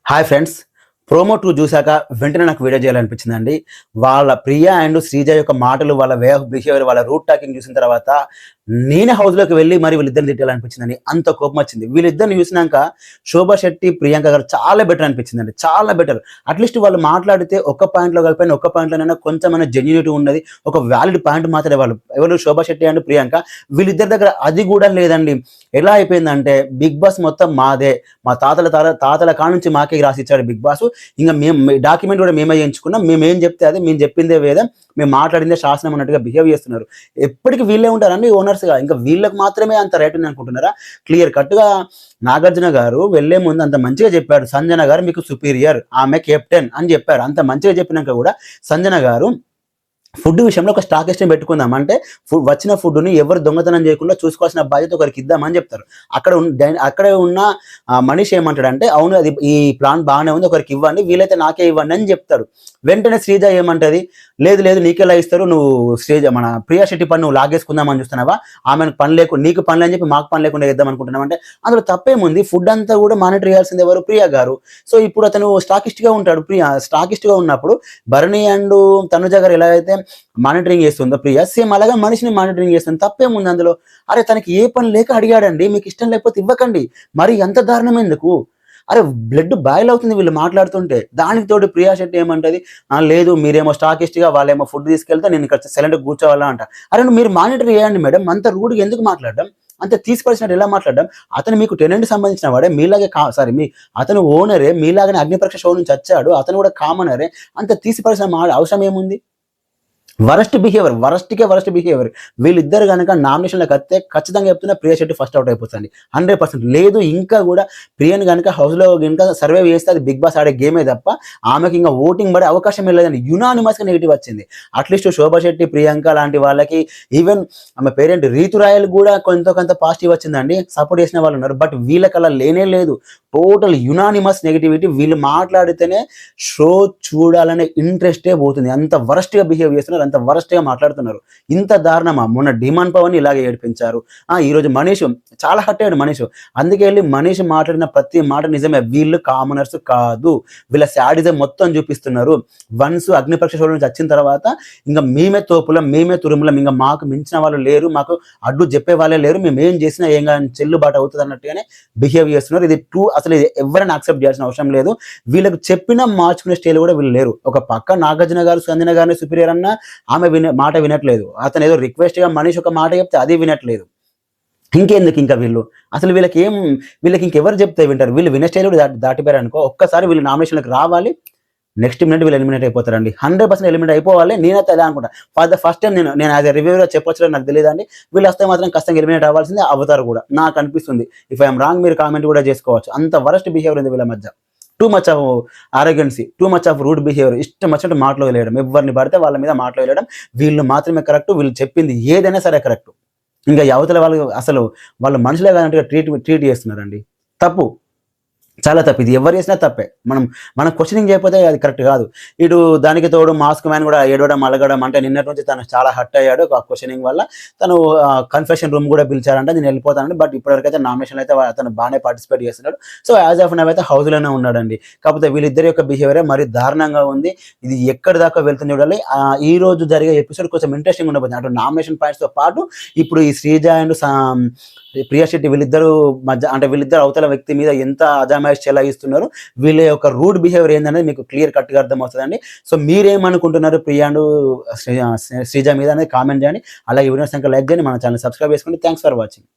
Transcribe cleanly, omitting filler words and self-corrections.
Hi friends, promo 2 చూసాక వెంటనే నాకు వీడియో చేయాలనిపించిందండి. వాళ్ళ ప్రియ అండ్ శ్రీజ యొక్క మాటలు, వాళ్ళ వే ఆఫ్ బిహేవియర్, వాళ్ళ రూట్ టాకింగ్ చూసిన తర్వాత నేనే హౌస్‌లోకి వెళ్లి మరి వీళ్ళిద్దరిని తిట్టాలనిపించిందండి. అంత కోపం వచ్చింది. వీళ్ళిద్దరిని చూసినాక శోభా శెట్టి, ప్రియాంక గారు చాలా బెటర్ అనిపించిందండి. చాలా బెటర్. అట్‌లీస్ట్ వాళ్ళు మాట్లాడితే ఒక్క పాయింట్‌లో కాకపోయినా ఒక్క పాయింట్‌లోనైనా కొంచెమైనా జెన్యూనిటీ ఉన్నది. ఒక వాలిడ్ పాయింట్ మాట్లాడేవాళ్ళు. ఎవరు శోభా శెట్టి అండ్ ప్రియాంక. వీళ్ళిద్దరి దగ్గర అది కూడా లేదండి. ఎలా అయిపోయిందంటే బిగ్ బాస్ మొత్తం మాదే. మా తాతల కాడ నుంచి మాకే రాసిచ్చాడు బిగ్ బాస్. ఇంక మేము డాక్యుమెంట్ కూడా మేమే చేయించుకున్నాం. మేమేం చెప్తే అది, మేము చెప్పిందే వేదం, మేము మాట్లాడిందే శాసనం అన్నట్టుగా బిహేవ్ చేస్తున్నారు. ఎప్పటికి వీళ్ళే ఉంటారండి ఓనర్స్‌గా. ఇంకా వీళ్ళకి మాత్రమే అంత రైట్ ఉంది అనుకుంటున్నారా? క్లియర్ కట్‌గా నాగార్జున గారు వెళ్ళే ముందు అంత మంచిగా చెప్పాడు. సంజన గారు మీకు సుపీరియర్, ఆమె కెప్టెన్ అని చెప్పారు. అంత మంచిగా చెప్పినాక కూడా సంజన గారు ఫుడ్ విషయంలో ఒక స్టాకిస్ట్‌ని పెట్టుకుందాం. అంటే వచ్చిన ఫుడ్‌ని ఎవరు దొంగతనం చేయకుండా చూసుకోవాల్సిన బాధ్యత ఒకరికి ఇద్దామని చెప్తారు. అక్కడే ఉన్న మనిషి ఏమంటాడంటే, అవును అది ఈ ప్లాన్ బాగానే ఉంది, ఒకరికి ఇవ్వండి, వీలైతే నాకే ఇవ్వండి అని చెప్తాడు. వెంటనే శ్రీజ ఏమంటది, లేదు లేదు నీకెలా ఇస్తారు, నువ్వు మన ప్రియా శెట్టి పని నువ్వు లాగేసుకుందామని చూస్తున్నావా, ఆమెకు పని లేకుండా నీకు పని అని చెప్పి మాకు పని లేకుండా ఇద్దాం అనుకుంటున్నావు అంటే, అందులో తప్పేముంది? ఫుడ్ అంతా కూడా మానిటర్ చేయాల్సింది ఎవరు? ప్రియా గారు. సో ఇప్పుడు అతను స్టాకిస్ట్‌గా ఉంటాడు. స్టాకిస్ట్‌గా ఉన్నప్పుడు భరణి అండ్ తనుజ గారు ఎలా అయితే మానిటరింగ్ చేస్తుందో ప్రియ, సేమ్ అలాగే మనిషిని మానిటరింగ్ చేస్తుంది. తప్పేముంది అందులో? అరే తనకి ఏ పని లేక అడిగాడండి, మీకు ఇష్టం లేకపోతే ఇవ్వకండి. మరి ఎంత దారుణం ఎందుకు? అరే బ్లడ్ బాయిల్ అవుతుంది వీళ్ళు మాట్లాడుతుంటే. దానికి తోడు ప్రియా శెట్టి ఏమంటది, లేదు మీరేమో స్టాకిస్ట్‌గా, వాళ్ళేమో ఫుడ్ తీసుకెళ్తే నేను ఇక్కడ సైలెంట్‌గా కూర్చోవాలా అంట. అరే మీరు మానిటర్ చేయండి మేడం, అంత రూడ్‌గా ఎందుకు మాట్లాడడం? అంత తీసిపడిచినట్టు ఎలా మాట్లాడడం? అతను మీకు టెనెంట్‌కి సంబంధించిన వాడే, మీలాగే అతను ఓనరే, మీలాగానే అగ్నిపరీక్ష షో నుంచి వచ్చాడు, అతను కూడా కామనరే. అంత తీసిపడిచిన అవసరం ఏముంది? Worst behaviour. వీళ్ళిద్దరు గనక నామినేషన్‌లోకి వస్తే ఖచ్చితంగా చెప్తున్నా ప్రియా శెట్టి ఫస్ట్ అవుట్ అయిపోతదండి. 100%. లేదు ఇంకా కూడా ప్రియని గనక హౌస్‌లో గనక సర్వైవ్ చేస్తే అది బిగ్ బాస్ ఆడే గేమే తప్ప ఆమెకి ఇంకా ఓటింగ్ పడే అవకాశమే లేదండి. యునానిమస్‌గా నెగెటివ్ వచ్చింది. అట్‌లీస్ట్ శోభా శెట్టి, ప్రియాంక లాంటి వాళ్ళకి, ఈవెన్ ఆమె పేరేంటి రీతు రాయల్ కూడా కొంత పాజిటివ్ వచ్చిందండి. సపోర్ట్ చేసిన వాళ్ళు ఉన్నారు. బట్ వీళ్ళకి అలా లేనే లేదు. Total unanimous negativity. వీళ్ళు మాట్లాడితేనే షో చూడాలనే ఇంట్రెస్టే పోతుంది. అంత వరస్ట్‌గా బిహేవ్ చేస్తున్నారు. అంత వరస్ట్‌గా మాట్లాడుతున్నారు. ఇంత దారుణమా? మొన్న డిమాండ్ పవన్‌ని ఇలాగే ఏడిపించారు. ఈరోజు మనీష్ చాలా హర్ట్ అయ్యాడు మనీష్. అందుకే వెళ్ళి మనీష్ మాట్లాడిన ప్రతి మాట నిజమే. వీళ్ళు కామనర్స్ కాదు. వీళ్ళ శాడిజం మొత్తం చూపిస్తున్నారు. వన్స్ అగ్నిపరీక్ష షో నుంచి వచ్చిన తర్వాత ఇంక మేమే తోపులం, మేమే తురుములం, ఇంక మాకు మించిన వాళ్ళు లేరు, మాకు అడ్డు చెప్పే వాళ్ళే లేరు, మేము ఏం చేసినా ఏం గాని చెల్లుబాటు అవుతది అన్నట్టుగానే బిహేవ్ చేస్తున్నారు. ఇది అసలు ఇది ఎవరైనా యాక్సెప్ట్ చేయాల్సిన అవసరం లేదు. వీళ్ళకి చెప్పినా మార్చుకునే స్టైల్ కూడా వీళ్ళు లేరు. ఒక పక్క నాగార్జున గారు, సంజన గారిని సుపీరియర్ అన్నా ఆమె మాట వినట్లేదు. అతను ఏదో రిక్వెస్ట్‌గా మనీష్ ఒక మాట చెప్తే అది వినట్లేదు. ఇంకెందుకు ఇంకా వీళ్ళు? అసలు వీళ్ళకి ఇంకెవరు చెప్తే వింటారు? వీళ్ళు వినే స్టైల్ కూడా దాటిపోయారనుకో, ఒక్కసారి వీళ్ళు నామినేషన్‌లోకి రావాలి. నెక్స్ట్ మినిట్ వీళ్ళు ఎలిమినేట్ అయిపోతారండి. 100% ఎలిమినేట్ అయిపోవాలి. నేనైతే అదే అనుకుంటా. ఫర్ ద ఫస్ట్ టైమ్ నేను యాస్ ఎ రివ్యూవర్‌గా చెప్పొచ్చో నాకు తెలీదండి. వీళ్ళు వస్తే మాత్రం ఖచ్చితంగా ఎలిమినేట్ అవ్వాల్సిందే, అవుతారు కూడా. నాకు అనిపిస్తుంది. ఇఫ్ ఐ యామ్ రాంగ్ మీరు కామెంట్ కూడా చేసుకోవచ్చు. అంత వరస్ట్ బిహేవియర్ ఉంది వీళ్ళ మధ్య. Too much of arrogancy, too much of rude behaviour. ఇష్టం వచ్చినట్టు మాటలు వదిలేయడం. ఎవరిని పడితే వాళ్ళ మీద మాటలు వదిలేయడం. వీళ్ళు మాత్రమే కరెక్ట్. వీళ్ళు చెప్పింది ఏదైనా సరే కరెక్ట్. ఇంకా అవతల వాళ్ళు మనుషులే కాదన్నట్టుగా ట్రీట్ చేస్తున్నారండి. తప్పు. చాలా తప్పు. ఇది ఎవరు చేసినా తప్పే. మనం క్వెషనింగ్ చేయకపోతే అది కరెక్ట్ కాదు. ఇటు దానికి తోడు మాస్క్ మ్యాన్ కూడా ఏడవడం, అలగడం, అంటే నిన్నటి నుంచి తను చాలా హర్ట్ అయ్యాడు ఆ క్వెషనింగ్ వల్ల. తను కన్ఫెషన్ రూమ్ కూడా పిలిచారంట, నేను వెళ్ళిపోతానండి. బట్ ఇప్పటివరకైతే నామినేషన్‌లో అయితే అతను బాగానే పార్టిసిపేట్ చేస్తున్నాడు. సో యాజ్ ఆఫ్ నౌ అయితే హౌస్‌లోనే ఉన్నాడండి. కాకపోతే వీళ్ళిద్దరి యొక్క బిహేవియరే మరీ దారుణంగా ఉంది. ఇది ఎక్కడి దాకా వెళ్తుంది చూడాలి. ఈ రోజు జరిగే ఎపిసోడ్ కొంచెం ఇంట్రెస్టింగ్ ఉండబోతుంది. అటు నామినేషన్ పాయింట్స్‌తో పాటు ఇప్పుడు ఈ శ్రీజ అండ్ ప్రియా శెట్టి వీళ్ళిద్దరూ మధ్య, అంటే వీళ్ళిద్దరు అవతల వ్యక్తి మీద ఎంత అజామాయిష్ చెలాయిస్తున్నారు, వీళ్ళ యొక్క రూడ్ బిహేవియర్ ఏందనేది మీకు క్లియర్ కట్‌గా అర్థమవుతదండి. సో మీరేమనుకుంటున్నారు ప్రియా అండ్ శ్రీజ మీద అనేది కామెంట్ చేయండి. అలాగే వీడియోస్ కనుక లైక్ చేయండి. మన ఛానెల్ సబ్స్క్రైబ్ చేసుకోండి. Thanks for watching.